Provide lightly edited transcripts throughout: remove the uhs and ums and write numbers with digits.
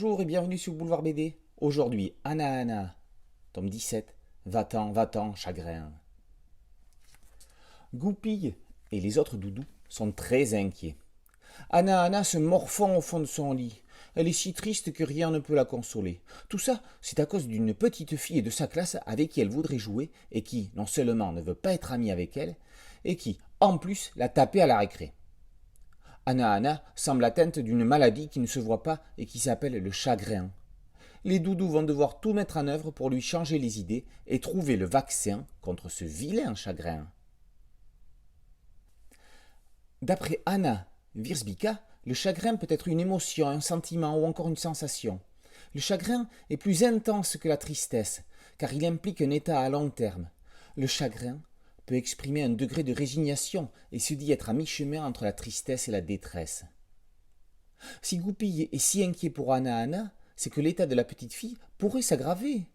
Bonjour et bienvenue sur Boulevard BD. Aujourd'hui, Anna, tome 17, Va-t'en, chagrin. Goupille et les autres doudous sont très inquiets. Anna se morfond au fond de son lit. Elle est si triste que rien ne peut la consoler. Tout ça, c'est à cause d'une petite fille de sa classe avec qui elle voudrait jouer et qui, non seulement ne veut pas être amie avec elle, et qui, en plus, l'a tapée à la récré. Anna semble atteinte d'une maladie qui ne se voit pas et qui s'appelle le chagrin. Les doudous vont devoir tout mettre en œuvre pour lui changer les idées et trouver le vaccin contre ce vilain chagrin. D'après Anna Wierzbicka, le chagrin peut être une émotion, un sentiment ou encore une sensation. Le chagrin est plus intense que la tristesse, car il implique un état à long terme. Le chagrin peut exprimer un degré de résignation et se dit être à mi-chemin entre la tristesse et la détresse. Si Goupille est si inquiet pour Anna, c'est que l'état de la petite fille pourrait s'aggraver.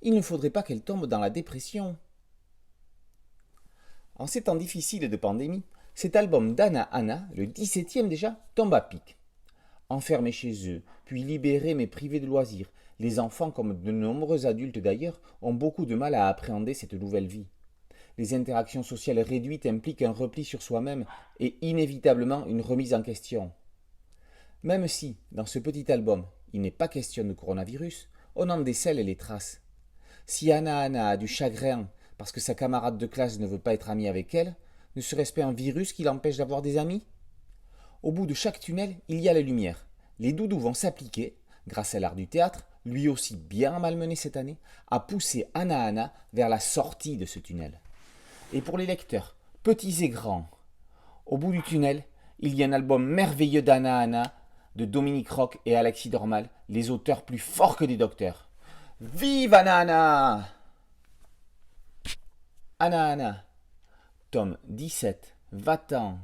Il ne faudrait pas qu'elle tombe dans la dépression. En ces temps difficiles de pandémie, cet album d'Anna, le 17e déjà, tombe à pic. Enfermés chez eux, puis libérés mais privés de loisirs, les enfants, comme de nombreux adultes d'ailleurs, ont beaucoup de mal à appréhender cette nouvelle vie. Les interactions sociales réduites impliquent un repli sur soi-même et inévitablement une remise en question. Même si, dans ce petit album, il n'est pas question de coronavirus, on en décèle les traces. Si Anna a du chagrin parce que sa camarade de classe ne veut pas être amie avec elle, ne serait-ce pas un virus qui l'empêche d'avoir des amis? Au bout de chaque tunnel, il y a la lumière. Les doudous vont s'appliquer, grâce à l'art du théâtre, lui aussi bien malmené cette année, à pousser Anna vers la sortie de ce tunnel. Et pour les lecteurs, petits et grands, au bout du tunnel, il y a un album merveilleux d'Anna de Dominique Roch et Alexis Dormal, les auteurs plus forts que des docteurs. Vive Anna! Anna, tome 17, Va-t'en,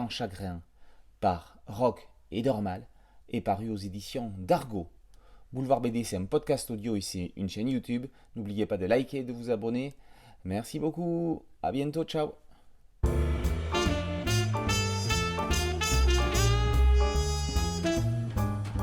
chagrin, par Roch et Dormal, et paru aux éditions d'Argo. Boulevard BD, c'est un podcast audio et c'est une chaîne YouTube. N'oubliez pas de liker et de vous abonner. Merci beaucoup. À bientôt. Ciao.